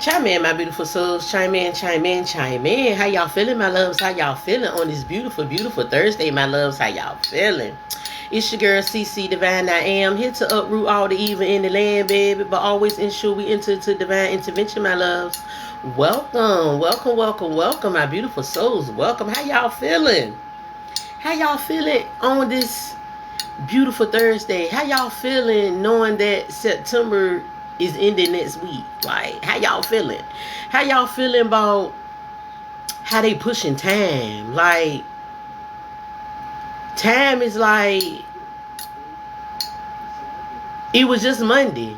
Chime in, my beautiful souls. Chime in, chime in, chime in. How y'all feeling, my loves? How y'all feeling on this beautiful, beautiful Thursday, my loves? How y'all feeling? It's your girl, CC Divine I Am, here to uproot all the evil in the land, baby, but always ensure we enter into divine intervention, my loves. Welcome, welcome, welcome, welcome, my beautiful souls. Welcome. How y'all feeling? How y'all feeling on this beautiful Thursday? How y'all feeling knowing that September is ending next week? Like, how y'all feeling? How y'all feeling about how they pushing time? Like, time is like, it was just Monday.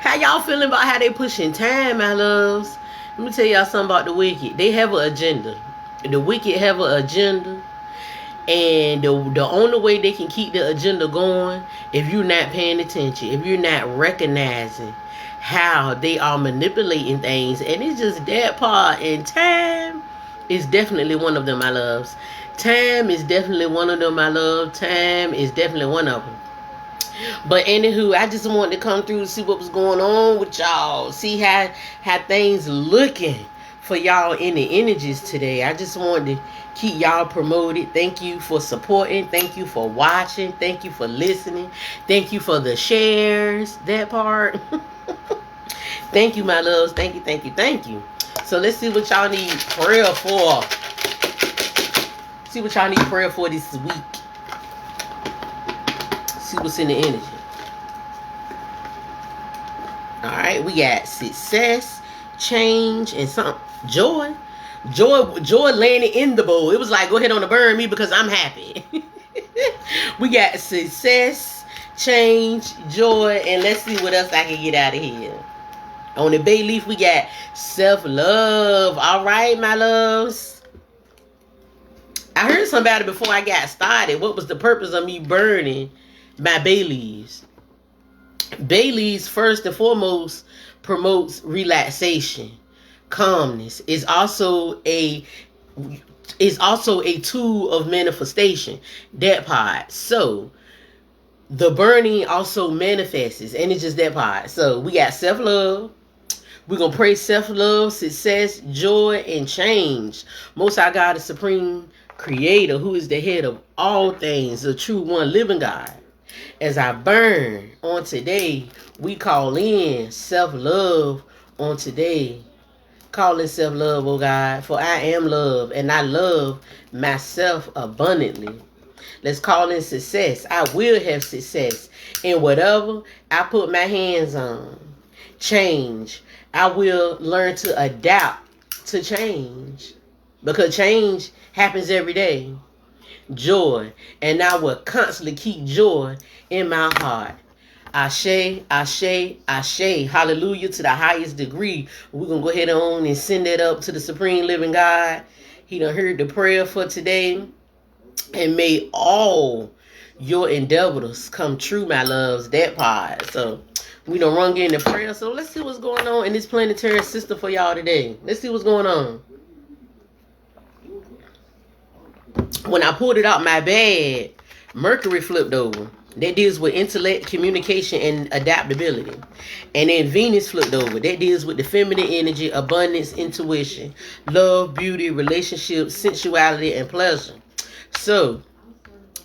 How y'all feeling about how they pushing time, my loves? Let me tell y'all something about the wicked. They have an agenda. The wicked have an agenda. And the only way they can keep the agenda going, if you're not paying attention, if you're not recognizing how they are manipulating things, and it's just that part. And time is definitely one of them, my loves. Time is definitely one of them, my love. Time is definitely one of them. But anywho, I just wanted to come through and see what was going on with y'all. See how things looking for y'all in the energies today. I just wanted to keep y'all promoted. Thank you for supporting. Thank you for watching. Thank you for listening. Thank you for the shares. That part. Thank you, my loves. Thank you, thank you, thank you. So let's see what y'all need prayer for. See what y'all need prayer for this week. See what's in the energy. Alright, we got success, change, and some joy. Joy landed in the bowl. It was like, go ahead on and burn me because I'm happy. We got success, change, joy, and let's see what else I can get out of here. On the bay leaf, we got self-love. Alright, my loves. I heard somebody before I got started. What was the purpose of me burning my bay leaves? Bay leaves, first and foremost, promotes relaxation, calmness. Is also a tool of manifestation. That part. So the burning also manifests, and it's just that part. So we got self-love. We're going to pray self-love, success, joy, and change. Most High God, the supreme creator, who is the head of all things, the true one living God. As I burn on today, we call in self-love on today. Call in self-love, oh God, for I am love, and I love myself abundantly. Let's call in success. I will have success in whatever I put my hands on. Change. I will learn to adapt to change, because change happens every day. Joy, and I will constantly keep joy in my heart. Ashe, ashe, ashe. Hallelujah to the highest degree. We're going to go ahead on and send that up to the supreme living God. He done heard the prayer for today. And may all your endeavors come true, my loves. That part. So we done rung in the prayer. So let's see what's going on in this planetary system for y'all today. Let's see what's going on. When I pulled it out my bag, Mercury flipped over. That deals with intellect, communication, and adaptability. And then Venus flipped over. That deals with the feminine energy, abundance, intuition, love, beauty, relationships, sensuality, and pleasure. So,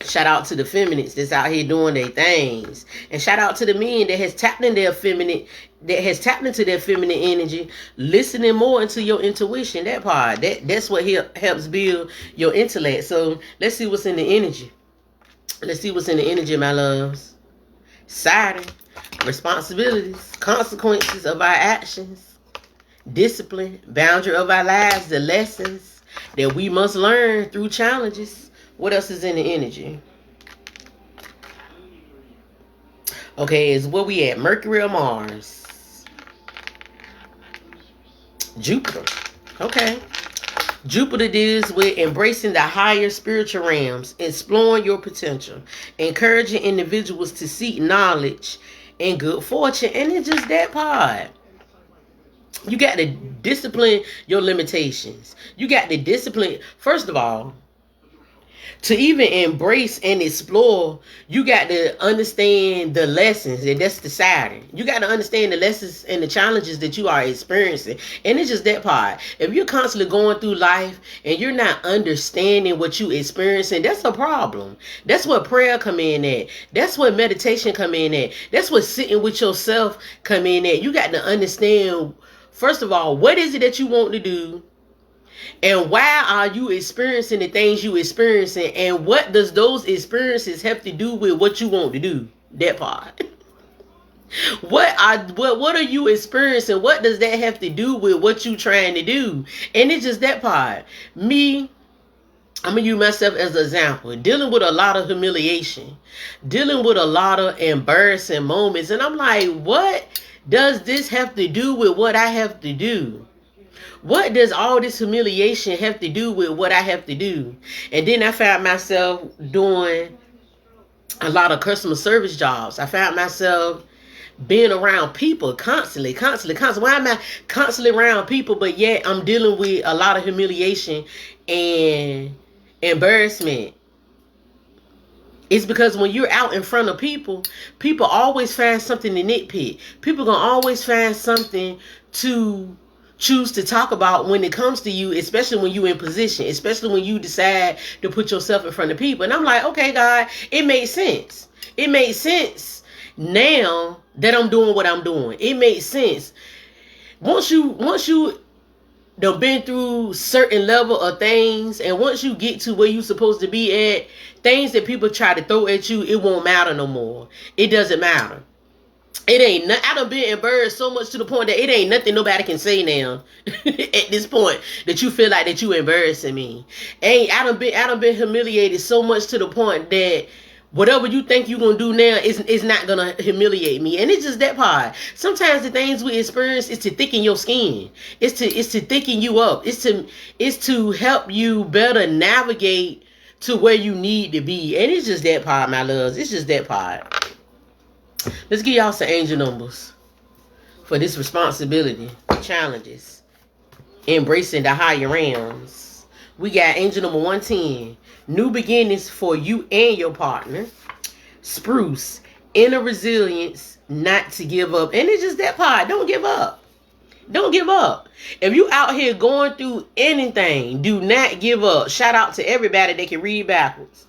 shout out to the feminists that's out here doing their things. And shout out to the men that has tapped into their feminine energy, listening more into your intuition. That part. That's what helps build your intellect. So let's see what's in the energy. Let's see what's in the energy, my loves. Saturn. Responsibilities. Consequences of our actions. Discipline. Boundary of our lives. The lessons that we must learn through challenges. What else is in the energy? Okay, is where we at? Mercury or Mars? Jupiter. Okay. Jupiter deals with embracing the higher spiritual realms, exploring your potential, encouraging individuals to seek knowledge and good fortune. And it's just that part. You got to discipline your limitations. You got to discipline. First of all, To even embrace and explore, you got to understand the lessons, and that's the Saturn. You got to understand the lessons and the challenges that you are experiencing, and it's just that part. If you're constantly going through life and you're not understanding what you experiencing, that's a problem. That's what prayer come in at. That's what meditation come in at. That's what sitting with yourself come in at. You got to understand, first of all, what is it that you want to do? And why are you experiencing the things you experiencing? And what does those experiences have to do with what you want to do? That part. What are you experiencing? What does that have to do with what you trying to do? And it's just that part. Me, I'm going to use myself as an example. Dealing with a lot of humiliation. Dealing with a lot of embarrassing moments. And I'm like, what does this have to do with what I have to do? What does all this humiliation have to do with what I have to do? And then I found myself doing a lot of customer service jobs. I found myself being around people constantly. Why am I constantly around people, but yet I'm dealing with a lot of humiliation and embarrassment? It's because when you're out in front of people, people always find something to nitpick. People gonna always find something to choose to talk about when it comes to you, especially when you're in position, especially when you decide to put yourself in front of people. And I'm like, okay, God, it makes sense. It makes sense now that I'm doing what I'm doing. It makes sense. Once you done been through certain level of things, and once you get to where you're supposed to be at, things that people try to throw at you, it won't matter no more. It doesn't matter. It ain't. I done been embarrassed so much to the point that it ain't nothing nobody can say now. At this point, that you feel like that you embarrassing me. I done been humiliated so much to the point that whatever you think you're gonna do now is not gonna humiliate me. And it's just that part. Sometimes the things we experience is to thicken your skin. It's to thicken you up. It's to help you better navigate to where you need to be. And it's just that part, my loves. It's just that part. Let's give y'all some angel numbers for this responsibility, challenges, embracing the higher realms. We got angel number 110, new beginnings for you and your partner. Spruce, inner resilience, not to give up. And it's just that part. Don't give up. Don't give up. If you out here going through anything, do not give up. Shout out to everybody that can read backwards.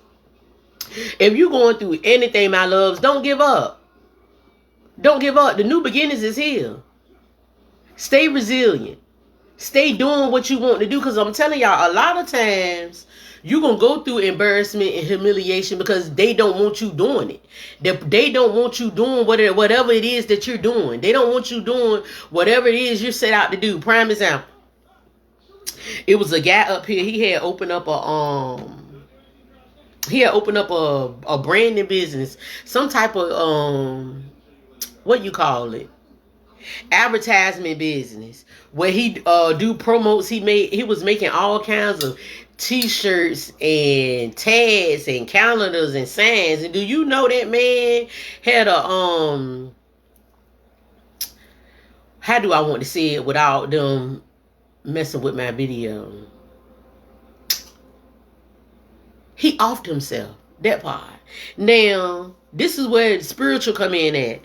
If you going through anything, my loves, don't give up. Don't give up. The new beginnings is here. Stay resilient. Stay doing what you want to do. Because I'm telling y'all, a lot of times you're going to go through embarrassment and humiliation because they don't want you doing it. They don't want you doing whatever it is that you're doing. They don't want you doing whatever it is you're set out to do. Prime example. It was a guy up here. He had opened up a branding business. Some type of what you call it, advertisement business, where he do promotes. He was making all kinds of t-shirts and tags and calendars and signs. And do you know that man had a how do I want to say it without them messing with my video? He offed himself. That part. Now, this is where the spiritual come in at.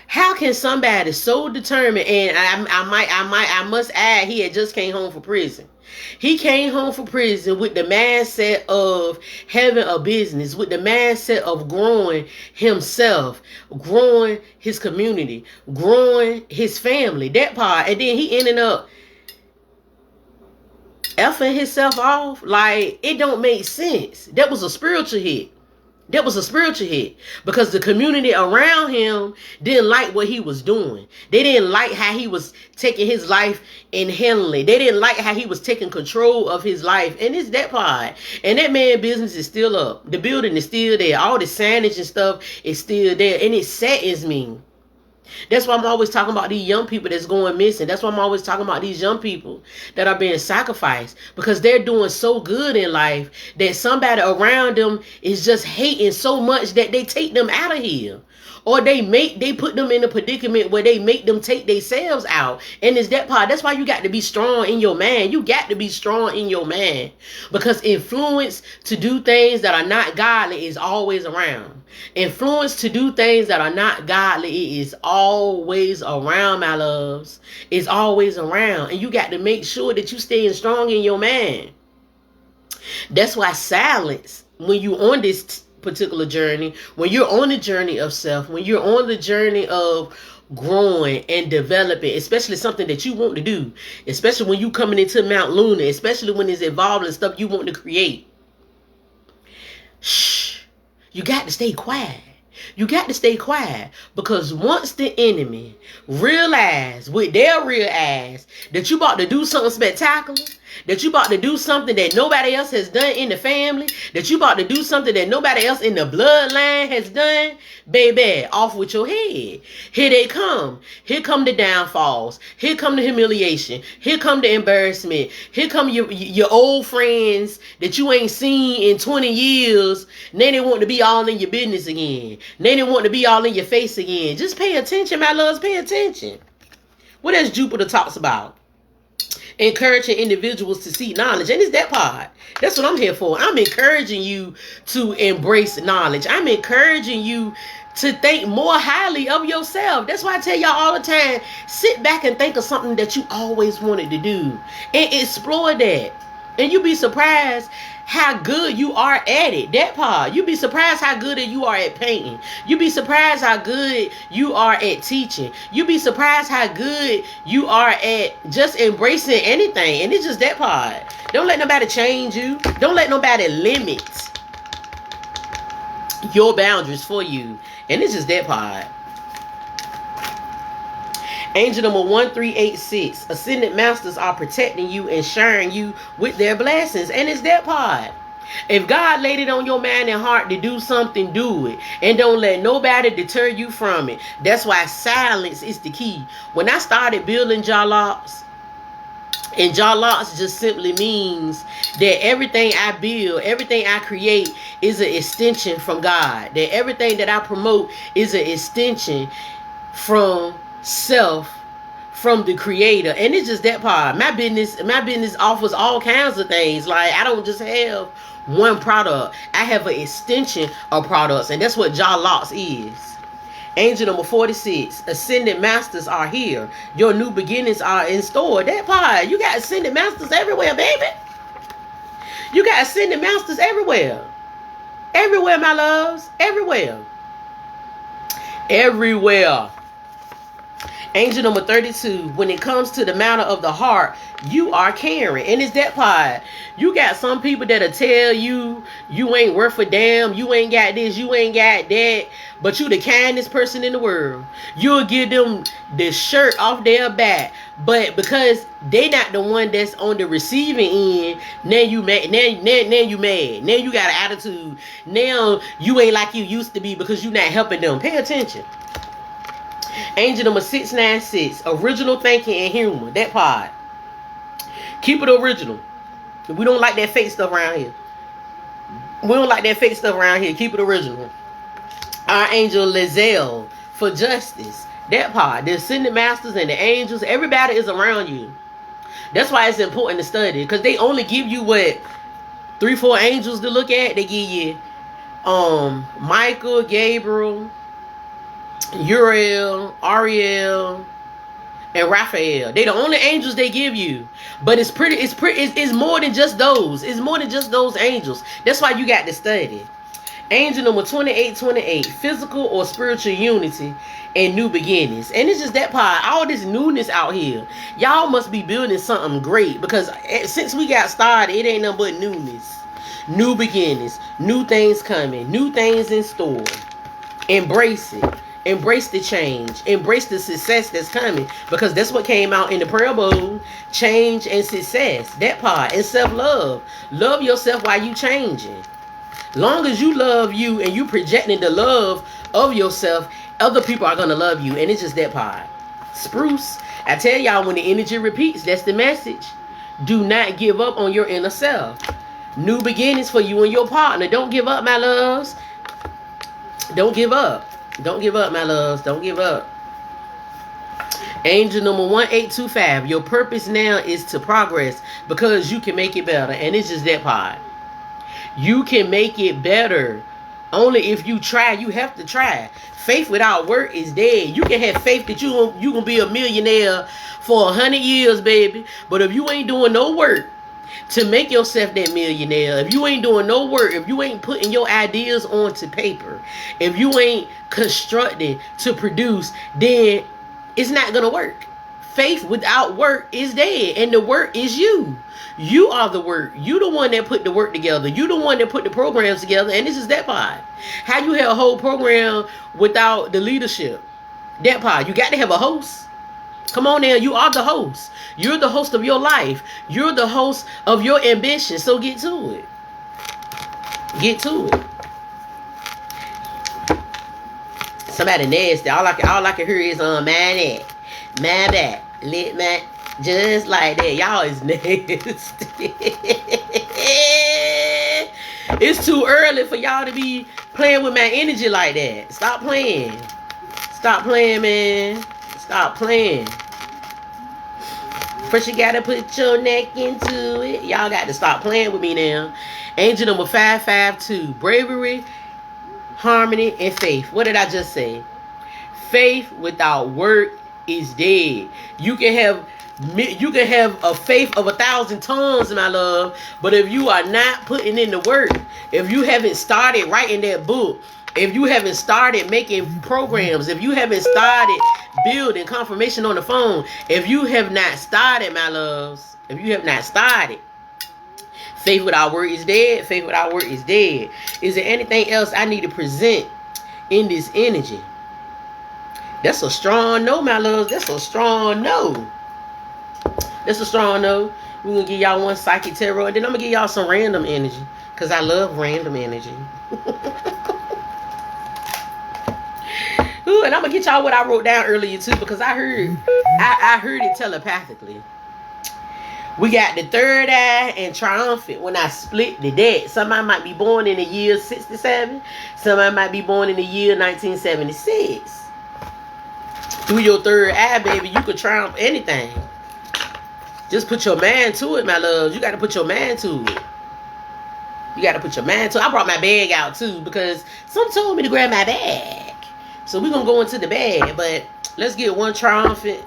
How can somebody so determined, and I must add, he had just came home from prison. He came home from prison with the mindset of having a business, with the mindset of growing himself, growing his community, growing his family, that part. And then he ended up effing himself off. Like, it don't make sense. That was a spiritual hit. That was a spiritual hit because the community around him didn't like what he was doing. They didn't like how he was taking his life and handling it. They didn't like how he was taking control of his life. And it's that part. And that man's business is still up. The building is still there. All the signage and stuff is still there. And it saddens me. That's why I'm always talking about these young people that's going missing. That's why I'm always talking about these young people that are being sacrificed because they're doing so good in life that somebody around them is just hating so much that they take them out of here. Or they put them in a predicament where they make them take themselves out. And it's that part. That's why you got to be strong in your man. You got to be strong in your man. Because influence to do things that are not godly is always around. Influence to do things that are not godly, it is always around, my loves. It's always around. And you got to make sure that you staying strong in your man. That's why silence, when you on this particular journey, when you're on the journey of self, when you're on the journey of growing and developing, especially something that you want to do, especially when you coming into Mount Luna, especially when it's involved in stuff you want to create, shh, you got to stay quiet. You got to stay quiet, because once the enemy realize with their real eyes that you about to do something spectacular, that you about to do something that nobody else has done in the family, that you about to do something that nobody else in the bloodline has done, baby, off with your head. Here they come. Here come the downfalls. Here come the humiliation. Here come the embarrassment. Here come your old friends that you ain't seen in 20 years. Now they want to be all in your business again. Now they want to be all in your face again. Just pay attention, my loves. Pay attention. What else Jupiter talks about? Encouraging individuals to seek knowledge. And it's that part. That's what I'm here for. I'm encouraging you to embrace knowledge. I'm encouraging you to think more highly of yourself. That's why I tell y'all all the time, sit back and think of something that you always wanted to do and explore that. And you'll be surprised how good you are at it. That part. You'll be surprised how good you are at painting. You'll be surprised how good you are at teaching. You'll be surprised how good you are at just embracing anything. And it's just that part. Don't let nobody change you. Don't let nobody limit your boundaries for you. And it's just that part. Angel number 1386. Ascended masters are protecting you and sharing you with their blessings. And it's that part. If God laid it on your mind and heart to do something, do it. And don't let nobody deter you from it. That's why silence is the key. When I started building Jalops, and Jalops just simply means that everything I build, everything I create is an extension from God. That everything that I promote is an extension from self, from the creator. And it's just that part. My business offers all kinds of things. Like, I don't just have one product. I have an extension of products. And that's what Jalops is. Angel number 46. Ascended masters are here. Your new beginnings are in store. That part. You got ascended masters everywhere, baby. You got ascended masters everywhere. Everywhere, my loves. Everywhere. Everywhere. Angel number 32. When it comes to the matter of the heart, you are caring. And it's that part. You got some people that'll tell you you ain't worth a damn, you ain't got this, you ain't got that, but you the kindest person in the world. You'll give them the shirt off their back, but because they not the one that's on the receiving end, now you mad. Now you mad. Now you got an attitude. Now you ain't like you used to be because you not helping them. Pay attention. Angel number 696. Original thinking and humor. That part. Keep it original. We don't like that fake stuff around here. We don't like that fake stuff around here. Keep it original. Archangel Lazel for justice. That part. The ascended masters and the angels. Everybody is around you. That's why it's important to study. Because they only give you what? 3-4 angels to look at. They give you Michael, Gabriel, Uriel, Ariel, and Raphael. They the only angels they give you. But it's more than just those. It's more than just those angels. That's why you got to study. Angel number 2828. Physical or spiritual unity and new beginnings. And it's just that part. All this newness out here. Y'all must be building something great. Because since we got started, it ain't nothing but newness. New beginnings. New things coming. New things in store. Embrace it. Embrace the change. Embrace the success that's coming. Because that's what came out in the prayer bowl. Change and success. That part. And self-love. Love yourself while you changing. Long as you love you and you projecting the love of yourself, other people are going to love you. And it's just that part. Spruce. I tell y'all, when the energy repeats, that's the message. Do not give up on your inner self. New beginnings for you and your partner. Don't give up, my loves. Don't give up. Don't give up, my loves. Don't give up. Angel number 1825. Your purpose now is to progress because you can make it better. And it's just that part. You can make it better. Only if you try. You have to try. Faith without work is dead. You can have faith that you gonna be a millionaire for 100 years, baby. But if you ain't doing no work to make yourself that millionaire, if you ain't doing no work, if you ain't putting your ideas onto paper, if you ain't constructing to produce, then it's not gonna work. Faith without work is dead, and the work is you. You are the work. You the one that put the work together. You the one that put the programs together, and this is that part. How you have a whole program without the leadership? That part. You got to have a host. Come on now, you are the host. You're the host of your life. You're the host of your ambition. So get to it. Get to it. Somebody nasty. All I can hear is my back, lit man, just like that. Y'all is nasty. It's too early for y'all to be playing with my energy like that. Stop playing. Stop playing, man. Stop playing. First you gotta put your neck into it. Y'all got to stop playing with me now. Angel number 552. Bravery, harmony, and faith. What did I just say? Faith without work is dead. You can have a faith of 1,000 tons, my love, but if you are not putting in the work, if you haven't started writing that book, if you haven't started making programs, if you haven't started building confirmation on the phone, if you have not started, my loves, if you have not started, faith without work is dead. Faith without work is dead. Is there anything else I need to present in this energy? That's a strong no, my loves. That's a strong no. That's a strong no. We're going to give y'all one psychic tarot, and then I'm going to give y'all some random energy, because I love random energy. Ooh, and I'm going to get y'all what I wrote down earlier, too, because I heard it telepathically. We got the third eye and triumphant when I split the deck. Somebody might be born in the year 67. Somebody might be born in the year 1976. Through your third eye, baby, you could triumph anything. Just put your mind to it, my love. You got to put your mind to it. You got to put your mind to it. I brought my bag out, too, because someone told me to grab my bag. So we're going to go into the bag. But let's get one triumphant.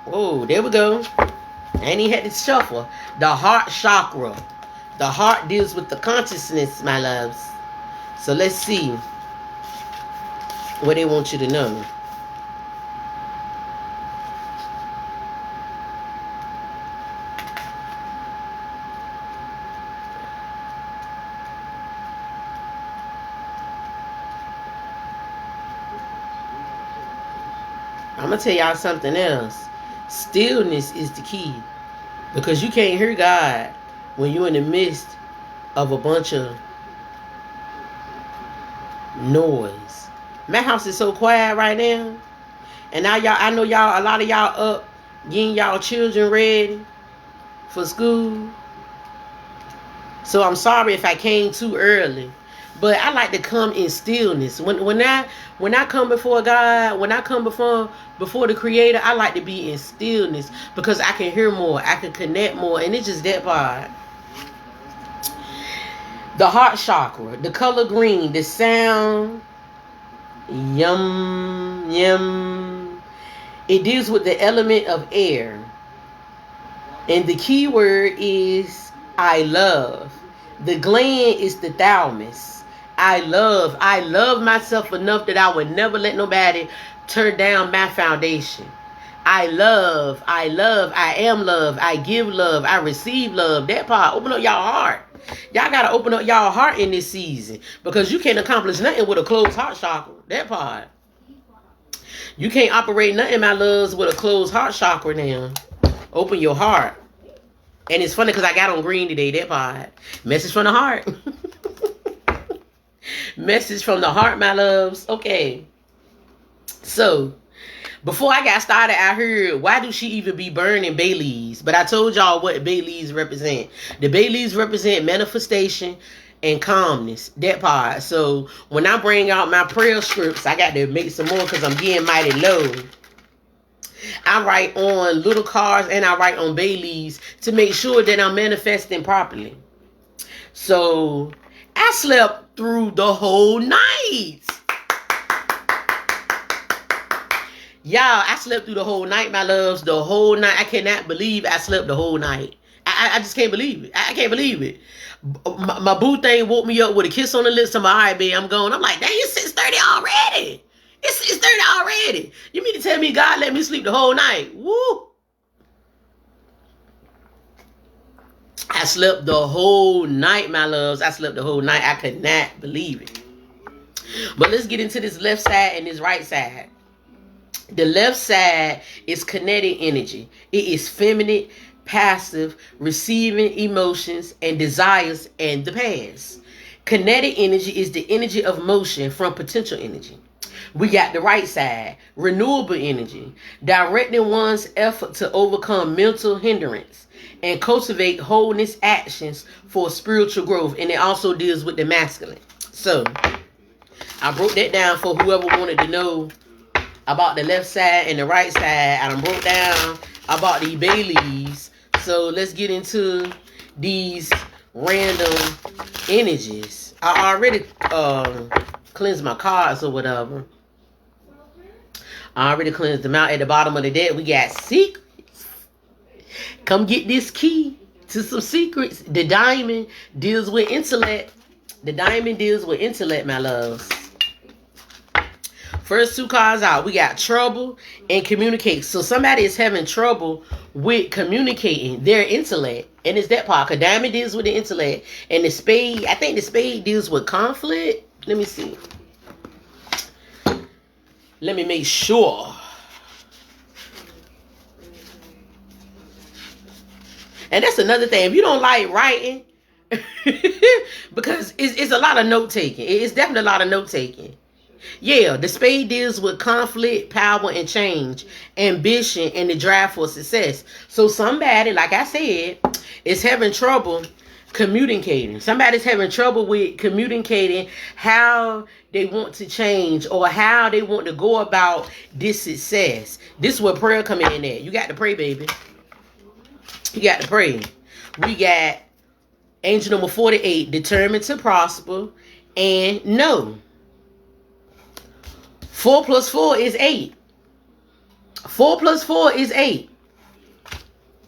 Oh, there we go. I ain't even had to shuffle. The heart chakra. The heart deals with the consciousness, my loves. So let's see what they want you to know. I'm going to tell y'all something else. Stillness is the key. Because you can't hear God when you're in the midst of a bunch of noise. My house is so quiet right now. And now y'all, I know y'all, a lot of y'all up getting y'all children ready for school. So I'm sorry if I came too early. But I like to come in stillness. When I come before God, when I come before the Creator, I like to be in stillness because I can hear more, I can connect more, and it's just that part. The heart chakra, the color green, the sound, yum, yum. It deals with the element of air. And the key word is I love. The gland is the thalamus. I love myself enough that I would never let nobody turn down my foundation. I am love, I give love, I receive love. That part, open up y'all heart. Y'all got to open up y'all heart in this season because you can't accomplish nothing with a closed heart chakra. That part. You can't operate nothing, my loves, with a closed heart chakra now. Open your heart. And it's funny because I got on green today, that part. Message from the heart. Message from the heart, my loves. Okay. So, before I got started, I heard, why do she even be burning bay leaves? But I told y'all what bay leaves represent. The bay leaves represent manifestation and calmness. That part. So when I bring out my prayer scripts, I got to make some more because I'm getting mighty low. I write on little cards and I write on bay leaves to make sure that I'm manifesting properly. So I slept through the whole night. Y'all, I slept through the whole night, my loves. The whole night. I cannot believe I slept the whole night. I just can't believe it. I can't believe it. My boo thing woke me up with a kiss on the lips. I'm like, all right, babe, I'm going. I'm like, dang, it's 6:30 already. It's 6:30 already. You mean to tell me God let me sleep the whole night? Woo. I slept the whole night, my loves. I slept the whole night. I could not believe it. But let's get into this left side and this right side. The left side is kinetic energy. It is feminine, passive, receiving emotions and desires and the past. Kinetic energy is the energy of motion from potential energy. We got the right side, renewable energy, directing one's effort to overcome mental hindrance and cultivate wholeness actions for spiritual growth. And it also deals with the masculine. So I broke that down for whoever wanted to know about the left side and the right side. I done broke down about the bay leaves. So let's get into these random energies. I already cleansed my cards or whatever. I already cleansed them out. At the bottom of the deck, we got secrets. Come get this key to some secrets. The diamond deals with intellect. The diamond deals with intellect, my loves. First two cards out, we got trouble and communicate. So somebody is having trouble with communicating their intellect. And it's that part. Because diamond deals with the intellect. And the spade, I think the spade deals with conflict. Let me see. Let me make sure. And that's another thing. If you don't like writing, because it's a lot of note taking. It's definitely a lot of note taking. Yeah, the spade deals with conflict, power, and change, ambition, and the drive for success. So somebody, like I said, is having trouble communicating. Somebody's having trouble with communicating how they want to change or how they want to go about this success. This is where prayer come in at. You got to pray, baby. You got to pray. We got angel number 48, determined to prosper and know. 4 plus 4 is 8. 4 plus 4 is 8.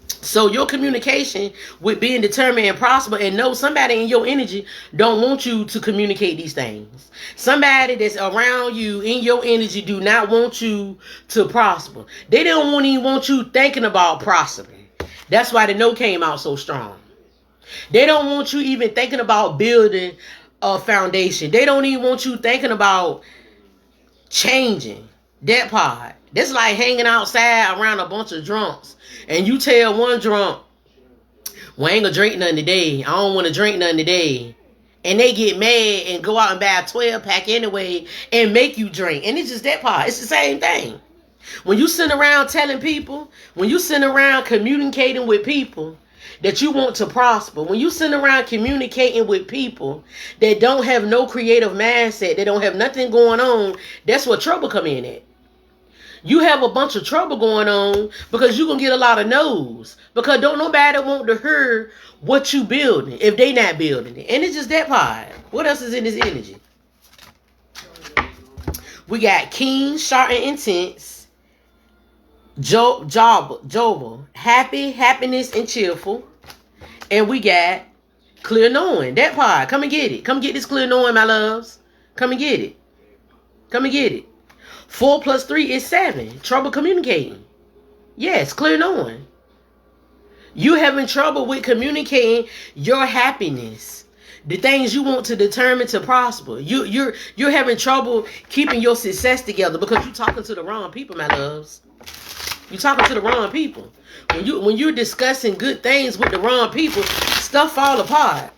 So your communication with being determined and prosper and know somebody in your energy don't want you to communicate these things. Somebody that's around you in your energy do not want you to prosper. They don't even want you thinking about prospering. That's why the no came out so strong. They don't want you even thinking about building a foundation. They don't even want you thinking about changing. That part. That's like hanging outside around a bunch of drunks. And you tell one drunk, well, I ain't gonna drink nothing today. I don't want to drink nothing today. And they get mad and go out and buy a 12-pack anyway and make you drink. And it's just that part. It's the same thing. When you sit around telling people, when you sit around communicating with people that you want to prosper, when you sit around communicating with people that don't have no creative mindset, they don't have nothing going on, that's where trouble come in at. You have a bunch of trouble going on because you're going to get a lot of no's. Because don't nobody want to hear what you building if they not building it. And it's just that part. What else is in this energy? We got keen, sharp, and intense. Jovial, happy, happiness, and cheerful. And we got clear knowing. That part. Come and get it. Come get this clear knowing, my loves. Come and get it. Come and get it. 4 plus 3 is 7. Trouble communicating. Yes, clear knowing. You having trouble with communicating your happiness. The things you want to determine to prosper. You're having trouble keeping your success together because you're talking to the wrong people, my loves. You're talking to the wrong people. When you're discussing good things with the wrong people, stuff fall apart.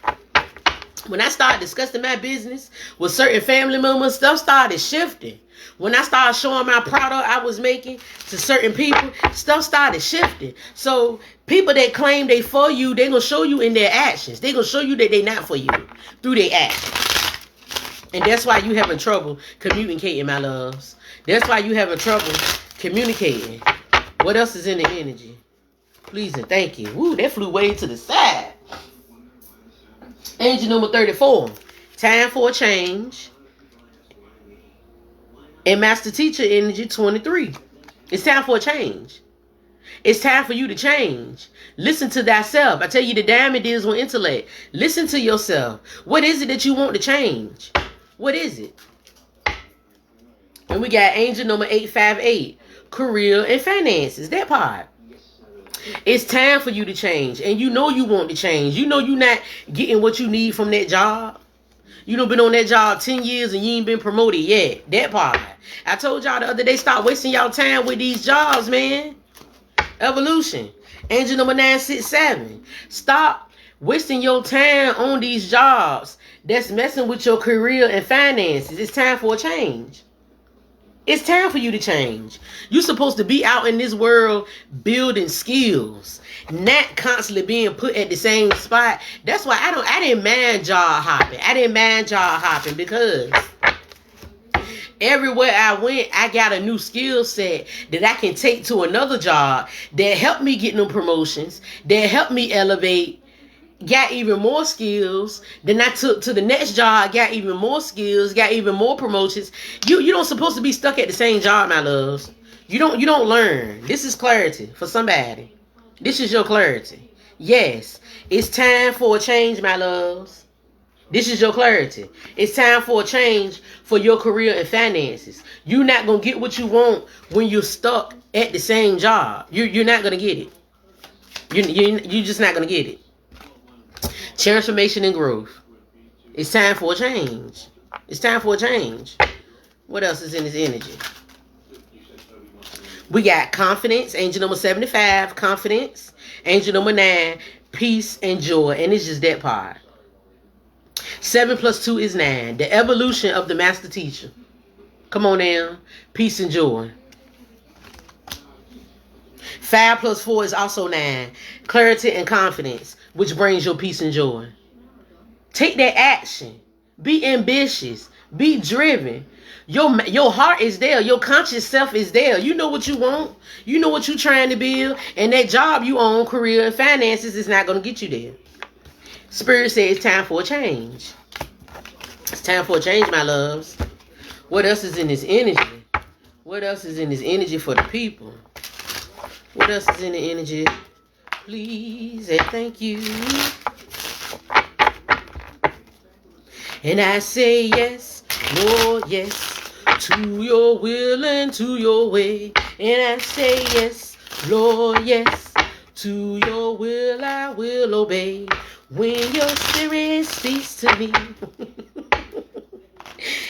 When I started discussing my business with certain family members, stuff started shifting. When I started showing my product I was making to certain people, stuff started shifting. So people that claim they for you, they gonna show you in their actions. They gonna show you that they not for you through their actions. And that's why you having trouble communicating, my loves. That's why you having trouble communicating. What else is in the energy? Please and thank you. Woo, that flew way to the side. Angel number 34. Time for a change. And Master Teacher energy 23. It's time for a change. It's time for you to change. Listen to thyself. I tell you, the diamond deals with intellect. Listen to yourself. What is it that you want to change? What is it? And we got angel number 858. Career and finances. That part. It's time for you to change. And you know you want to change. You know you're not getting what you need from that job. You done been on that job 10 years and you ain't been promoted yet. That part. I told y'all the other day, stop wasting y'all time with these jobs, man. Evolution. Angel number 967. Stop wasting your time on these jobs that's messing with your career and finances. It's time for a change. It's time for you to change. You're supposed to be out in this world building skills, not constantly being put at the same spot. That's why I didn't mind job hopping. I didn't mind job hopping because everywhere I went, I got a new skill set that I can take to another job that helped me get new promotions, that helped me elevate, got even more skills. Then I took to the next job, got even more skills, got even more promotions. You don't supposed to be stuck at the same job, my loves. You don't learn. This is clarity for somebody. This is your clarity. Yes, it's time for a change, my loves. This is your clarity. It's time for a change for your career and finances. You're not going to get what you want when you're stuck at the same job. You're not going to get it. You're just not going to get it. Transformation and growth. It's time for a change. It's time for a change. What else is in this energy? We got confidence. Angel number 75, confidence. Angel number 9, peace and joy. And it's just that part. 7 plus 2 is 9. The evolution of the Master Teacher. Come on now. Peace and joy. 5 plus 4 is also 9. Clarity and confidence, which brings your peace and joy. Take that action. Be ambitious. Be driven. Your heart is there. Your conscious self is there. You know what you want. You know what you're trying to build. And that job you own, career and finances, is not going to get you there. Spirit says it's time for a change. It's time for a change, my loves. What else is in this energy? What else is in this energy for the people? What else is in the energy? Please and thank you. And I say yes, Lord, yes, to your will and to your way. And I say yes, Lord, yes, to your will I will obey. When your spirit speaks to me,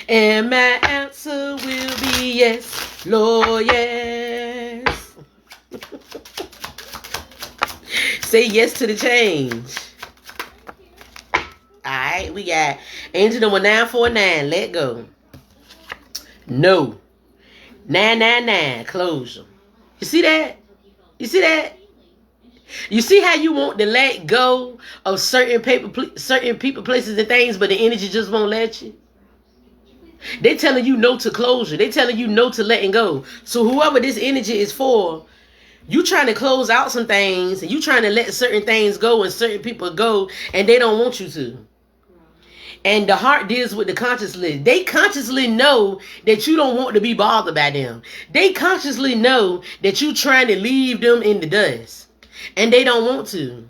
and my answer will be yes, Lord, yes. Say yes to the change. Alright, we got angel number 949. Let go. No. 999. Closure. You see that? You see that? You see how you want to let go of certain people, places, and things, but the energy just won't let you? They telling you no to closure. They telling you no to letting go. So whoever this energy is for, you trying to close out some things, and you trying to let certain things go and certain people go, and they don't want you to. And the heart deals with the consciously. They consciously know that you don't want to be bothered by them. They consciously know that you trying to leave them in the dust. And they don't want to.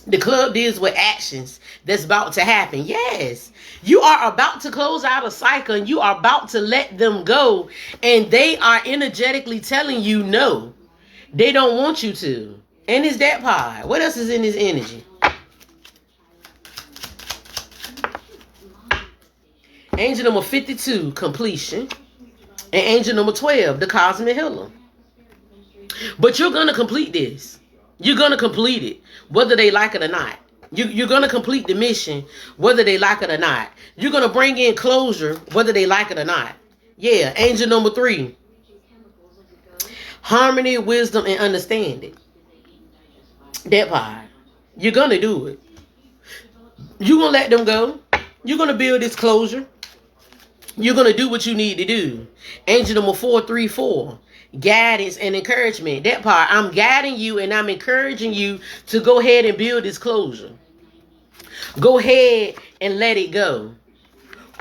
The club deals with actions that's about to happen. Yes. You are about to close out a cycle and you are about to let them go. And they are energetically telling you no. They don't want you to. And it's that part. What else is in this energy? Angel number 52, completion. And angel number 12, the cosmic healer. But you're going to complete this. You're going to complete it, whether they like it or not. You're going to complete the mission, whether they like it or not. You're going to bring in closure, whether they like it or not. Yeah, angel number 3. Harmony, wisdom, and understanding. That part. You're going to do it. You're going to let them go. You're going to build this closure. You're going to do what you need to do. Angel number 434. Guidance and encouragement. That part. I'm guiding you and I'm encouraging you to go ahead and build this closure. Go ahead and let it go.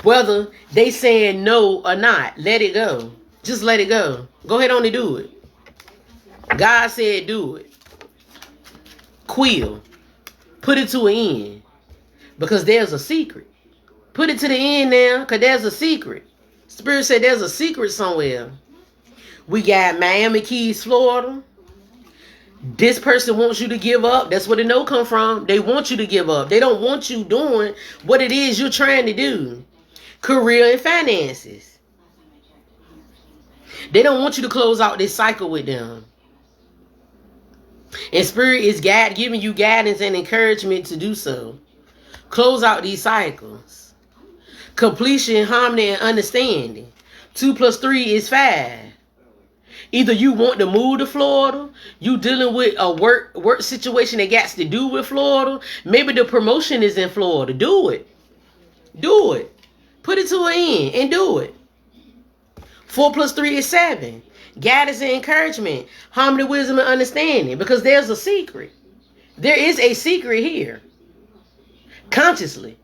Whether they saying no or not, let it go. Just let it go. Go ahead on and do it. God said do it. Quill. Put it to an end. Because there's a secret. Put it to the end now, because there's a secret. Spirit said there's a secret somewhere. We got Miami Keys, Florida. This person wants you to give up. That's where the no come from. They want you to give up. They don't want you doing what it is you're trying to do. Career and finances. They don't want you to close out this cycle with them. And Spirit is giving you guidance and encouragement to do so. Close out these cycles. Completion, harmony, and understanding. 2 + 3 is 5. Either you want to move to Florida, you dealing with a work situation that got to do with Florida. Maybe the promotion is in Florida. Do it. Do it. Put it to an end and do it. 4 + 3 is 7. Guidance and encouragement. Harmony, wisdom, and understanding. Because there's a secret. There is a secret here. Consciously.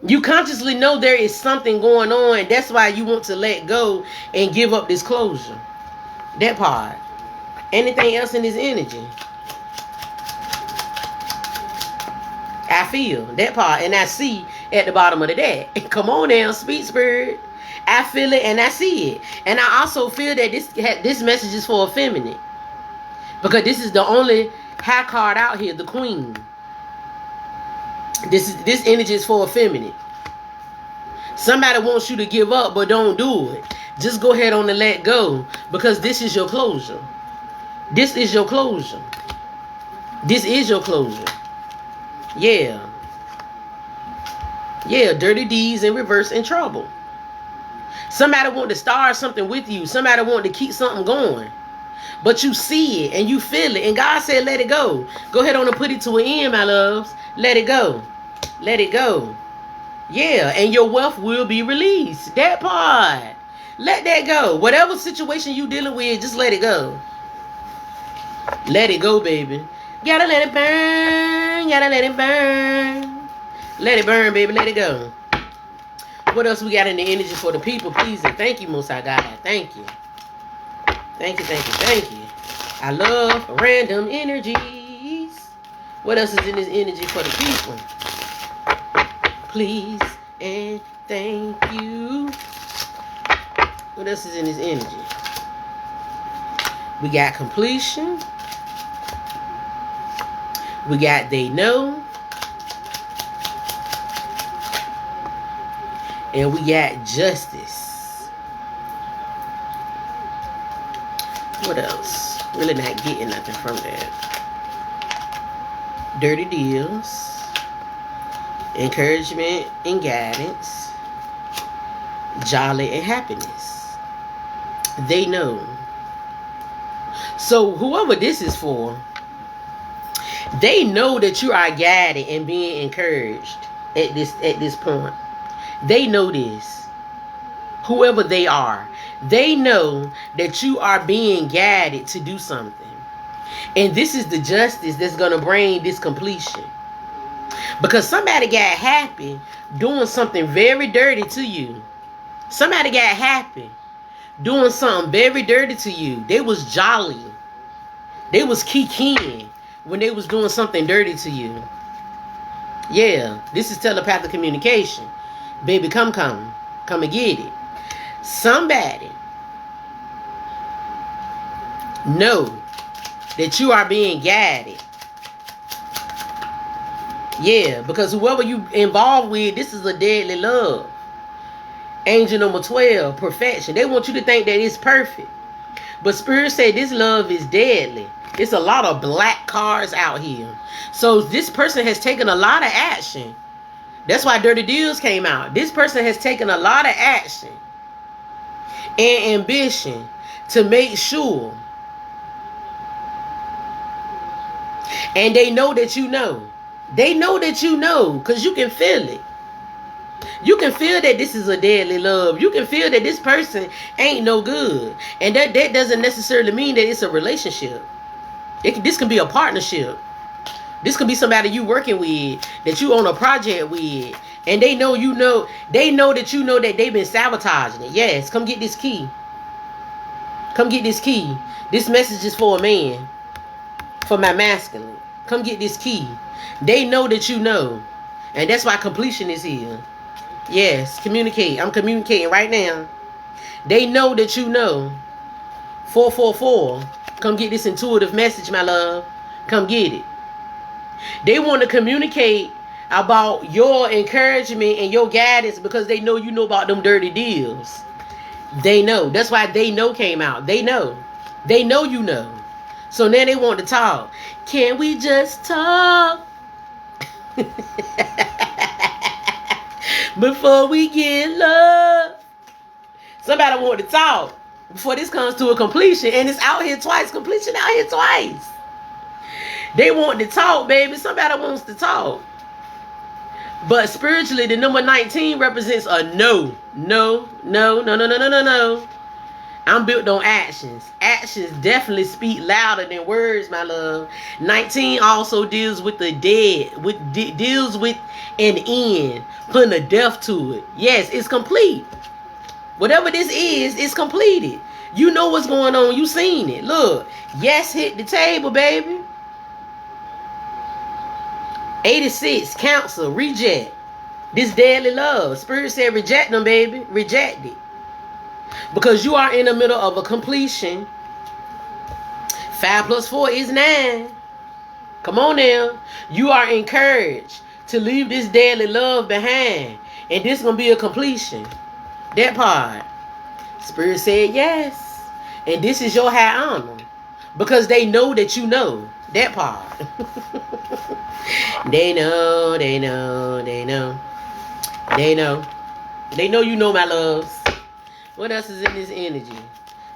You consciously know there is something going on. That's why you want to let go and give up this closure. That part. Anything else in this energy? I feel that part and I see at the bottom of the deck. Come on now, speak Spirit. I feel it and I see it. And I also feel that this message is for a feminine. Because this is the only high card out here, the Queen. This energy is for a feminine. Somebody wants you to give up, but don't do it. Just go ahead on and let go. Because this is your closure. This is your closure. This is your closure. Yeah. Yeah, dirty deeds in reverse and trouble. Somebody want to start something with you. Somebody want to keep something going. But you see it and you feel it. And God said, let it go. Go ahead on and put it to an end, my loves. Let it go. Let it go. Yeah, and your wealth will be released. That part. Let that go. Whatever situation you dealing with, just let it go. Let it go, baby. Gotta let it burn. Gotta let it burn. Let it burn, baby. Let it go. What else we got in the energy for the people, please? And thank you, Most High God. Thank you. Thank you, thank you, thank you. I love random energies. What else is in this energy for the people? Please and thank you. What else is in this energy? We got completion. We got they know. And we got justice. What else? Really not getting nothing from that. Dirty deals. Encouragement and guidance. Jolly and happiness. They know. So whoever this is for, they know that you are guided and being encouraged at this point. They know this. Whoever they are, they know that you are being guided to do something. And this is the justice that's going to bring this completion. Because somebody got happy doing something very dirty to you. Somebody got happy doing something very dirty to you. They was jolly. They was kikiing when they was doing something dirty to you. Yeah, this is telepathic communication. Baby, come and get it. Somebody know that you are being guided. Yeah, because whoever you involved with, this is a deadly love. Angel number 12, perfection. They want you to think that it's perfect. But Spirit said this love is deadly. It's a lot of black cars out here. So this person has taken a lot of action. That's why Dirty Deals came out. This person has taken a lot of action and ambition to make sure. And they know that you know. They know that you know, because you can feel it. You can feel that this is a deadly love. You can feel that this person ain't no good. And that doesn't necessarily mean that it's a relationship. This can be a partnership. This could be somebody you working with, that you on a project with. And they know you know. They know that you know that they've been sabotaging it. Yes, come get this key. Come get this key. This message is for a man. For my masculine. Come get this key. They know that you know. And that's why completion is here. Yes, communicate. I'm communicating right now. They know that you know. 444. Come get this intuitive message, my love. Come get it. They want to communicate about your encouragement and your guidance because they know you know about them dirty deals. They know. That's why they know came out. They know. They know you know. So now they want to talk. Can we just talk? Before we get love. Somebody want to talk before this comes to a completion. And it's out here twice. Completion out here twice. They want to talk, baby. Somebody wants to talk. But spiritually, the number 19 represents a no. No, no, no, no, no, no, no, no. I'm built on actions. Actions definitely speak louder than words, my love. 19 also deals with the dead. Deals with an end. Putting a death to it. Yes, it's complete. Whatever this is, it's completed. You know what's going on. You seen it. Look. Yes, hit the table, baby. 86, cancel, reject. This deadly love. Spirit said reject them, baby. Reject it. Because you are in the middle of a completion. 5 plus 4 is 9. Come on now. You are encouraged to leave this deadly love behind. And this is going to be a completion. That part. Spirit said yes. And this is your high honor. Because they know that you know. That part. They know, they know, they know. They know. They know you know, my loves. What else is in this energy?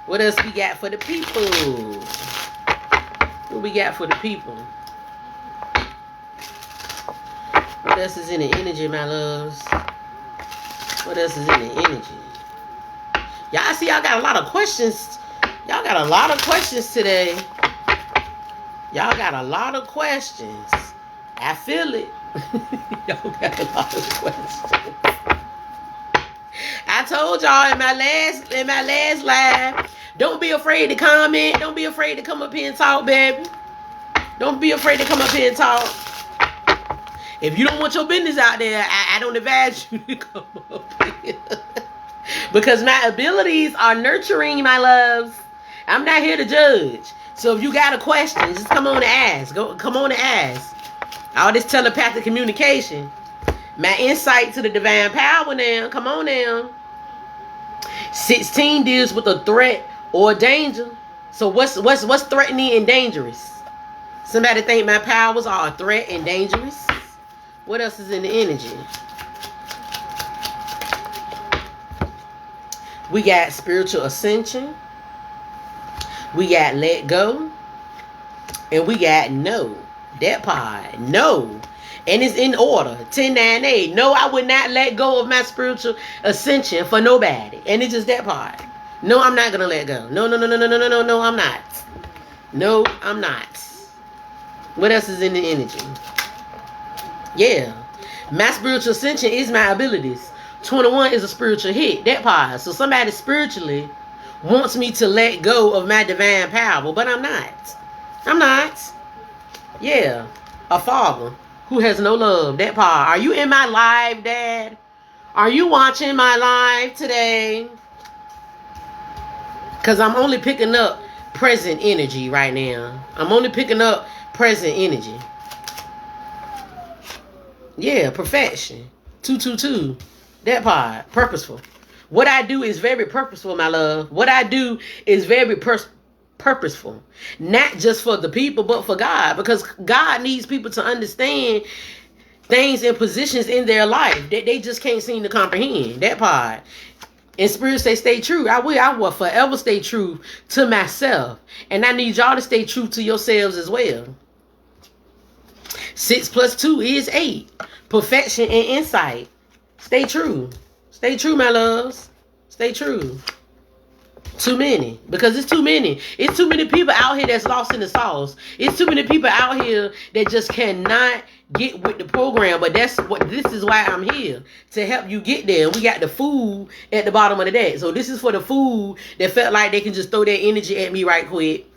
What else we got for the people? What we got for the people? What else is in the energy, my loves? What else is in the energy? Y'all see, y'all got a lot of questions. Y'all got a lot of questions today. Y'all got a lot of questions. I feel it. Y'all got a lot of questions. I told y'all in my last live, don't be afraid to comment. Don't be afraid to come up here and talk, baby. Don't be afraid to come up here and talk. If you don't want your business out there, I don't advise you to come up here. Because my abilities are nurturing, my loves. I'm not here to judge. So if you got a question, just come on and ask. Come on and ask. All this telepathic communication. My insight to the divine power now. Come on now. 16 deals with a threat or danger. So what's threatening and dangerous? Somebody think my powers are a threat and dangerous? What else is in the energy? We got spiritual ascension. We got let go. And we got no. That part. No. And it's in order. 10-9-8. No, I would not let go of my spiritual ascension for nobody. And it's just that part. No, I'm not going to let go. No, I'm not. No, I'm not. What else is in the energy? Yeah. My spiritual ascension is my abilities. 21 is a spiritual hit. That part. So somebody spiritually wants me to let go of my divine power. But I'm not. I'm not. Yeah. A father who has no love. That part. Are you in my live, Dad? Are you watching my live today? Because I'm only picking up present energy right now. I'm only picking up present energy. Yeah, perfection. 222. That part. Purposeful. What I do is very purposeful, my love. What I do is very purposeful. Not just for the people, but for God. Because God needs people to understand things and positions in their life that they just can't seem to comprehend. That part. And Spirit say, stay true. I will forever stay true to myself. And I need y'all to stay true to yourselves as well. 6 + 2 is 8. Perfection and insight. Stay true. Stay true, my loves. Stay true. Too many. Because it's too many. It's too many people out here that's lost in the sauce. It's too many people out here that just cannot get with the program. But this is why I'm here. To help you get there. We got the food at the bottom of the deck. So this is for the food that felt like they can just throw their energy at me right quick.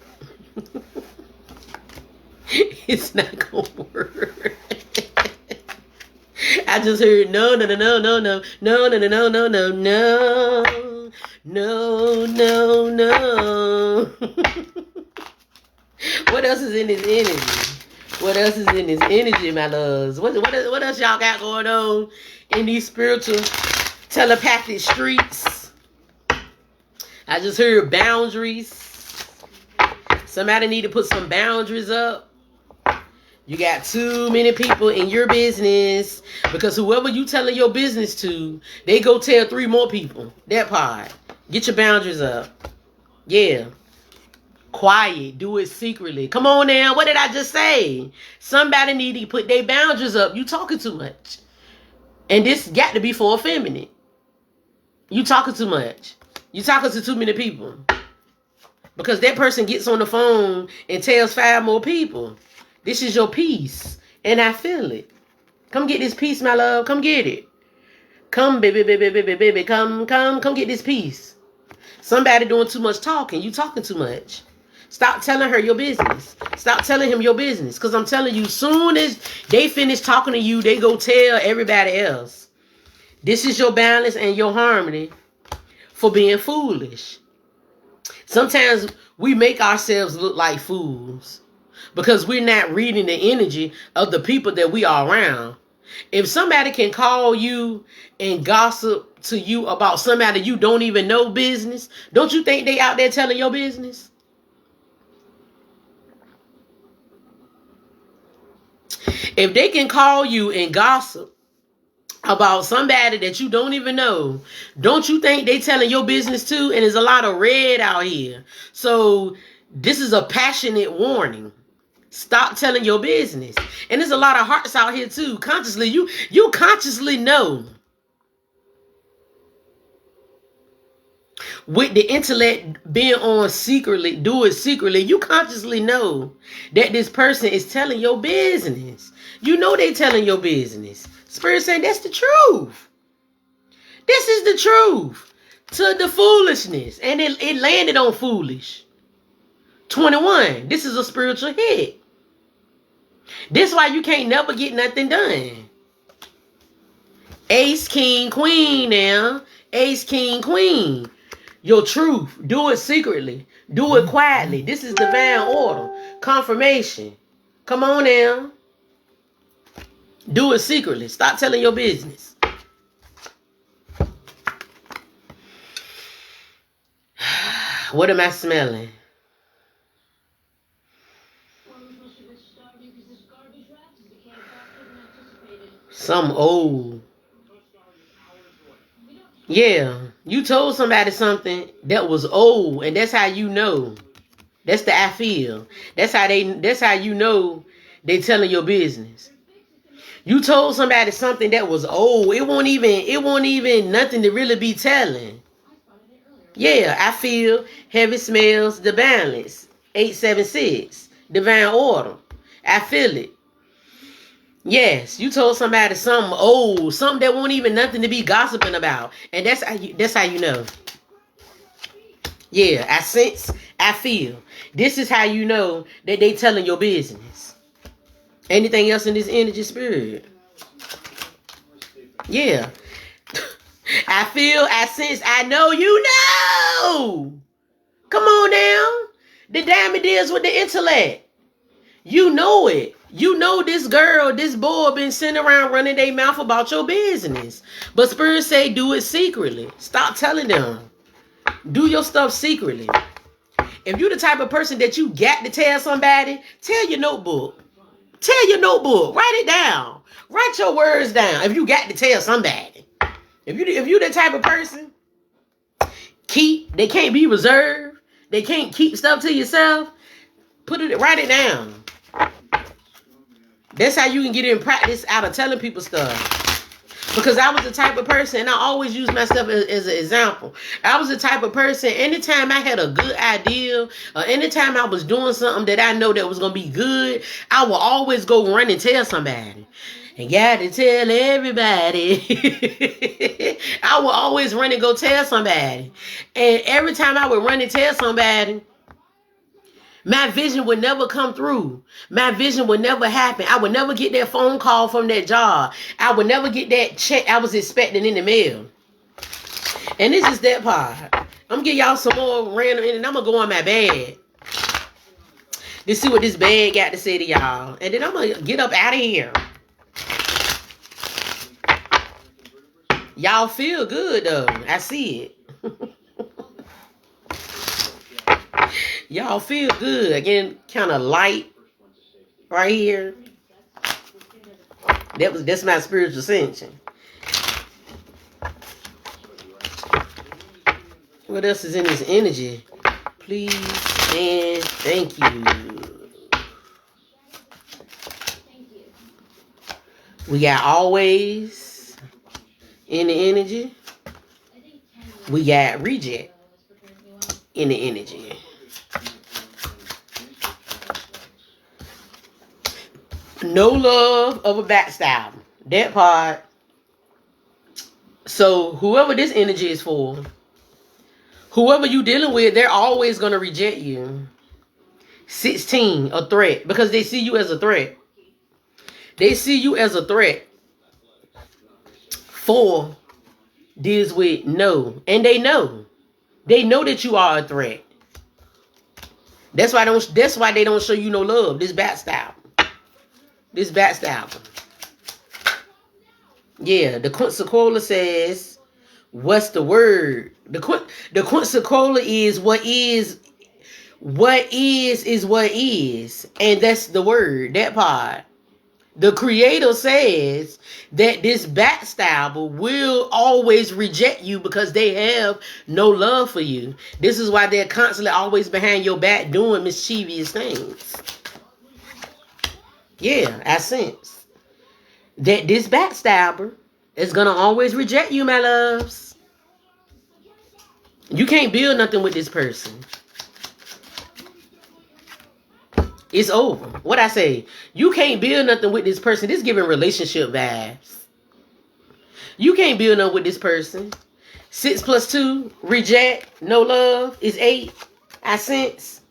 It's not gonna work. I just heard no. What else is in this energy? What else is in this energy, my loves? What else y'all got going on in these spiritual telepathic streets? I just heard boundaries. Somebody need to put some boundaries up. You got too many people in your business, because whoever you telling your business to, they go tell 3 more people. That part. Get your boundaries up. Yeah. Quiet. Do it secretly. Come on now. What did I just say? Somebody need to put their boundaries up. You talking too much. And this got to be for a feminine. You talking too much. You talking to too many people. Because that person gets on the phone and tells 5 more people. This is your peace. And I feel it. Come get this peace, my love. Come get it. Come, baby. Come get this peace. Somebody doing too much talking. You talking too much. Stop telling her your business. Stop telling him your business. Because I'm telling you, soon as they finish talking to you, they go tell everybody else. This is your balance and your harmony for being foolish. Sometimes we make ourselves look like fools because we're not reading the energy of the people that we are around. If somebody can call you and gossip to you about somebody you don't even know business, don't you think they out there telling your business? If they can call you and gossip about somebody that you don't even know, don't you think they telling your business too? And there's a lot of red out here. So this is a passionate warning. Stop telling your business. And there's a lot of hearts out here too. Consciously, you consciously know. With the intellect being on secretly, do it secretly, you consciously know that this person is telling your business. You know they telling your business. Spirit saying that's the truth. This is the truth. To the foolishness. And it landed on foolish. 21. This is a spiritual hit. This is why you can't never get nothing done. Ace, king, queen now. Ace, king, queen. Your truth. Do it secretly. Do it quietly. This is divine order. Confirmation. Come on now. Do it secretly. Stop telling your business. What am I smelling? Some old. Yeah. You told somebody something that was old, and that's how you know. That's the I feel. That's how you know they telling your business. You told somebody something that was old. It won't even nothing to really be telling. Yeah, I feel heavy smells, the balance. 876. Divine order. I feel it. Yes, you told somebody something old, something that won't even nothing to be gossiping about. And that's how you know. Yeah, I sense, I feel. This is how you know that they telling your business. Anything else in this energy, spirit? Yeah. I feel, I sense, I know, you know. Come on now. The diamond deals with the intellect. You know it. You know this girl, this boy been sitting around running their mouth about your business. But Spirit say do it secretly. Stop telling them. Do your stuff secretly. If you the type of person that you got to tell somebody, tell your notebook. Tell your notebook. Write it down. Write your words down. If you got to tell somebody. If you the type of person, they can't be reserved. They can't keep stuff to yourself. Write it down. That's how you can get in practice out of telling people stuff. Because I was the type of person, and I always use myself as an example. I was the type of person, anytime I had a good idea, or anytime I was doing something that I know that was going to be good, I will always go run and tell somebody. And got to tell everybody. I will always run and go tell somebody. And every time I would run and tell somebody, my vision would never come through. My vision would never happen. I would never get that phone call from that job. I would never get that check I was expecting in the mail. And this is that part. I'm going to give y'all some more random, and I'm going to go on my bag. To see what this bag got to say to y'all. And then I'm going to get up out of here. Y'all feel good, though. I see it. Y'all feel good. Again, kind of light right here. That's my spiritual ascension. What else is in this energy? Please and thank you. We got always in the energy. We got reject in the energy. No love of a backstab. That part. So whoever this energy is for, whoever you dealing with, they're always going to reject you. 16, a threat. Because they see you as a threat. They see you as a threat. 4 deals with no. And they know. They know that you are a threat. That's why they don't show you no love. This backstab. This backstabber. Yeah, the Quetzalcoatl says, what's the word? The Quetzalcoatl is what is. What is what is. And that's the word, that part. The Creator says that this backstabber will always reject you because they have no love for you. This is why they're constantly always behind your back doing mischievous things. Yeah, I sense that this backstabber is going to always reject you, my loves. You can't build nothing with this person. It's over. What I say? You can't build nothing with this person. This giving relationship vibes. You can't build nothing with this person. 6 + 2, reject, no love, is 8. I sense.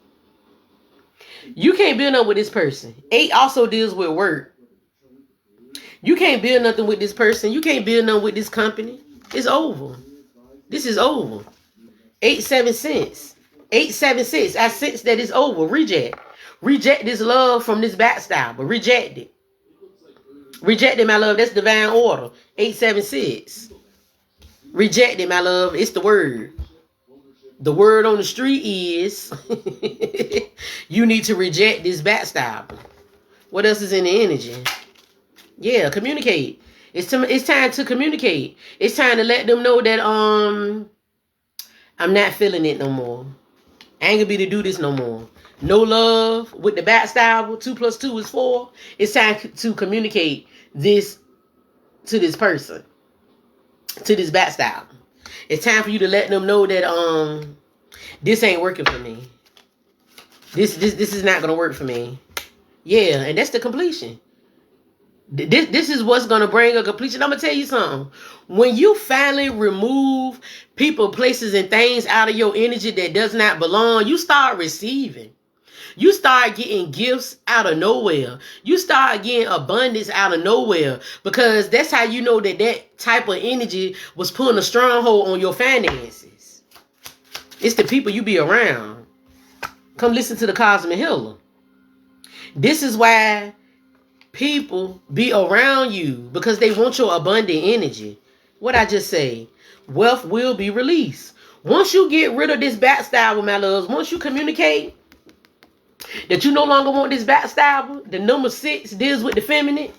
You can't build nothing with this person. 8 also deals with work. You can't build nothing with this person. You can't build nothing with this company. It's over. This is over. 8, 7 cents. 8, 7, 6. I sense that it's over. Reject. Reject this love from this backstabber. Reject it. Reject it, my love. That's divine order. 8, 7, 6. Reject it, my love. It's the word. The word on the street is you need to reject this backstabber. What else is in the energy? Yeah, communicate. It's time to communicate. It's time to let them know that I'm not feeling it no more. I ain't gonna be able to do this no more. No love with the backstabber. 2 + 2 is 4. It's time to communicate this to this person, to this backstabber. It's time for you to let them know that this ain't working for me. This is not gonna work for me. Yeah, and that's the completion. This is what's gonna bring a completion. I'm gonna tell you something. When you finally remove people, places, and things out of your energy that does not belong, you start receiving. You start getting gifts out of nowhere. You start getting abundance out of nowhere. Because that's how you know that type of energy was putting a stronghold on your finances. It's the people you be around. Come listen to the Cosmic Healer. This is why people be around you. Because they want your abundant energy. What I just say? Wealth will be released. Once you get rid of this backstabber, my loves, once you communicate that you no longer want this backstabber, the number 6 deals with the feminine.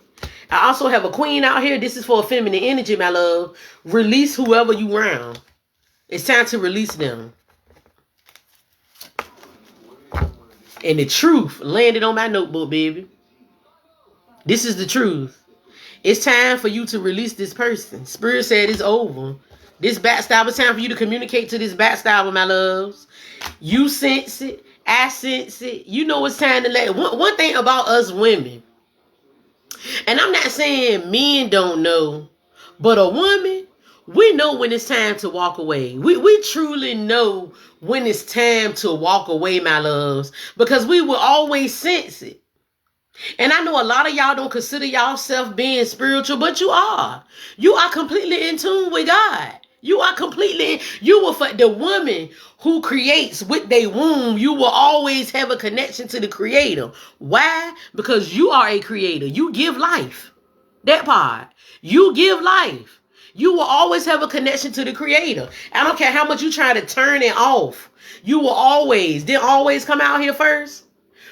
I also have a queen out here. This is for a feminine energy, my love. Release whoever you round. It's time to release them. And the truth landed on my notebook, baby. This is the truth. It's time for you to release this person. Spirit said it's over. This backstabber, time for you to communicate to this backstabber, my loves. You sense it. I sense it. You know it's time to let... One thing about us women, and I'm not saying men don't know, but a woman, we know when it's time to walk away. We truly know when it's time to walk away, my loves, because we will always sense it. And I know a lot of y'all don't consider yourself being spiritual, but you are. You are completely in tune with God. You are completely, you will, for the woman who creates with their womb, you will always have a connection to the creator. Why? Because you are a creator. You give life. That part. You give life. You will always have a connection to the creator. I don't care how much you try to turn it off. You will always, didn't always come out here first.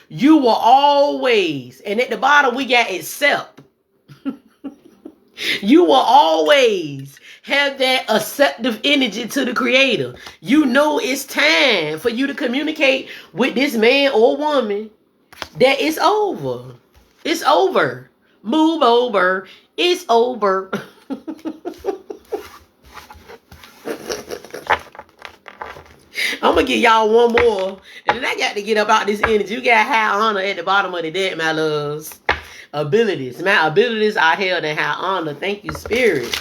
You will always, and at the bottom we got accept. You will always have that acceptive energy to the creator. You know it's time for you to communicate with this man or woman that it's over. It's over. Move over. It's over. I'm going to give y'all one more. And then I got to get up out this energy. You got high honor at the bottom of the deck, my loves. Abilities. My abilities are held in high honor. Thank you, Spirit.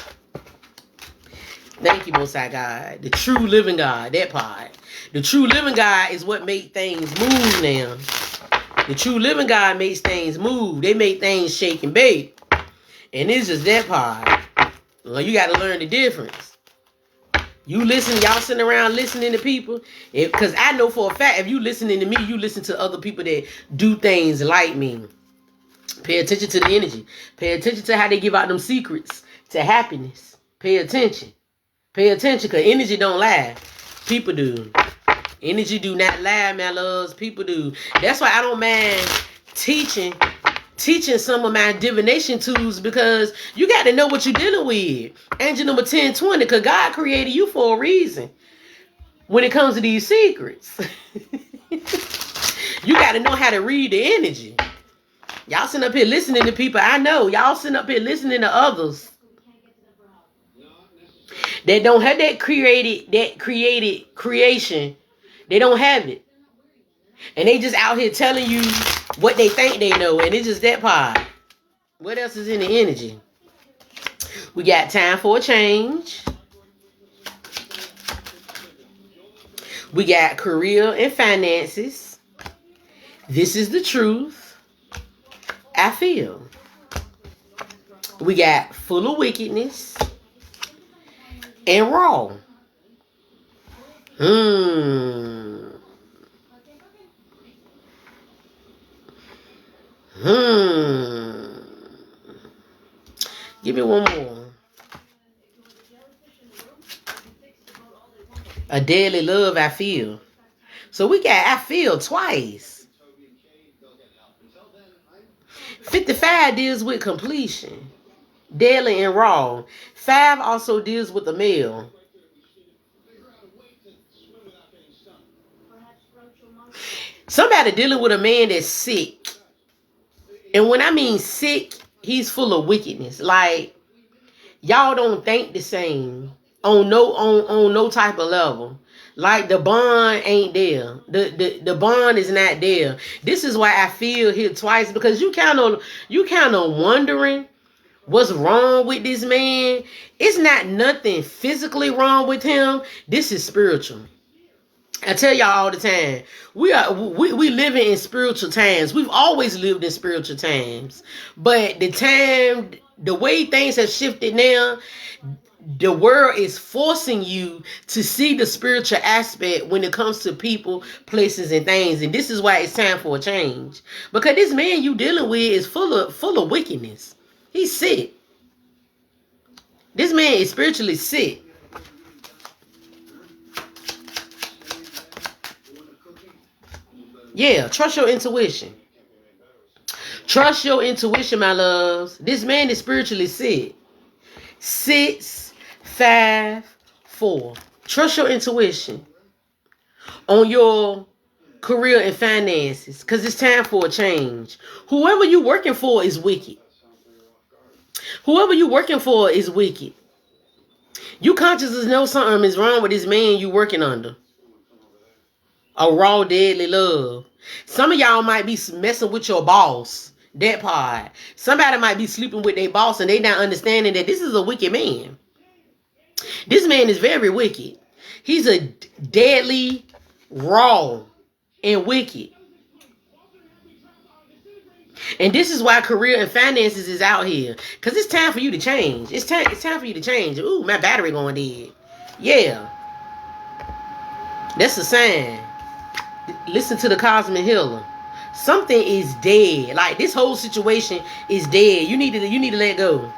Thank you, Most High God. The true living God. That part. The true living God is what makes things move now. The true living God makes things move. They make things shake and bake. And it's just that part. Well, you got to learn the difference. You listen, y'all sitting around listening to people. Because I know for a fact, if you listening to me, you listen to other people that do things like me. Pay attention to the energy. Pay attention to how they give out them secrets to happiness. Pay attention. Pay attention, because energy don't lie. People do. Energy do not lie, my loves. People do. That's why I don't mind teaching some of my divination tools, because you got to know what you're dealing with. Angel number 1020, because God created you for a reason. When it comes to these secrets, you got to know how to read the energy. Y'all sitting up here listening to people. I know y'all sitting up here listening to others that don't have that created creation. They don't have it. And they just out here telling you what they think they know. And it's just that part. What else is in the energy? We got time for a change. We got career and finances. This is the truth. I feel. We got full wickedness and raw. Give me one more. A daily love, I feel. So we got I feel twice. 55 deals with completion. Daily and raw. 5 also deals with the male. Somebody dealing with a man that's sick. And when I mean sick, he's full of wickedness. Like, y'all don't think the same on no type of level. Like, the bond ain't there. The bond is not there. This is why I feel here twice, because you kind of wondering what's wrong with this man. It's not nothing physically wrong with him. This is spiritual. I tell y'all all the time, we living in spiritual times. We've always lived in spiritual times. But the way things have shifted now, the world is forcing you to see the spiritual aspect when it comes to people, places, and things. And this is why it's time for a change. Because this man you dealing with is full of wickedness. He's sick. This man is spiritually sick. Yeah, trust your intuition. Trust your intuition, my loves. This man is spiritually sick. 6, 5, 4. Trust your intuition on your career and finances, because it's time for a change. Whoever you working for is wicked. Whoever you working for is wicked. You consciously know something is wrong with this man you working under. A raw, deadly love. Some of y'all might be messing with your boss. That part. Somebody might be sleeping with their boss and they not understanding that this is a wicked man. This man is very wicked. He's a deadly, raw, and wicked. And this is why career and finances is out here. Because it's time for you to change. It's time for you to change. Ooh, my battery going dead. Yeah. That's a sign. Listen to the cosmic healer. Something is dead. Like, this whole situation is dead. You need to let go.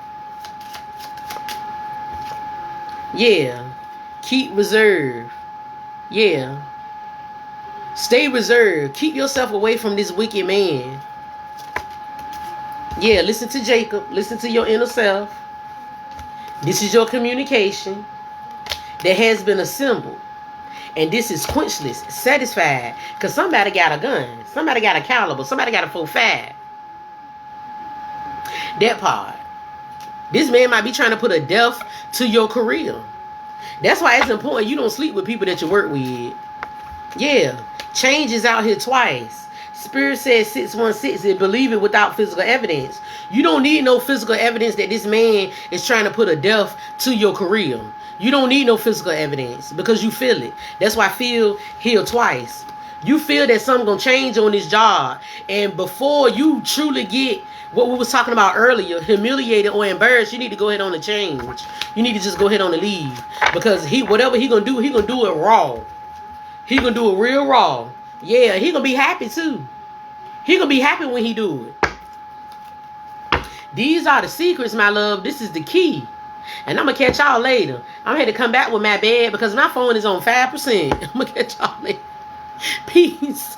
Yeah. Keep reserved. Yeah. Stay reserved. Keep yourself away from this wicked man. Yeah, listen to Jacob. Listen to your inner self. This is your communication that has been assembled. And this is quenchless, satisfied. Because somebody got a gun. Somebody got a caliber. Somebody got a 4.5. That part. This man might be trying to put a death to your career. That's why it's important you don't sleep with people that you work with. Yeah. Change is out here twice. Spirit says 616 and believe it without physical evidence. You don't need no physical evidence that this man is trying to put a death to your career. You don't need no physical evidence because you feel it. That's why feel heal twice. You feel that something gonna change on this job, and before you truly get what we was talking about earlier, humiliated or embarrassed, you need to go ahead on the change. You need to just go ahead on the leave, because whatever he gonna do it raw. He gonna do it real raw. Yeah, he gonna be happy too. He gonna be happy when he do it. These are the secrets, my love. This is the key. And I'm gonna catch y'all later. I'm here to come back with my bed because my phone is on 5%. I'm gonna catch y'all later. Peace.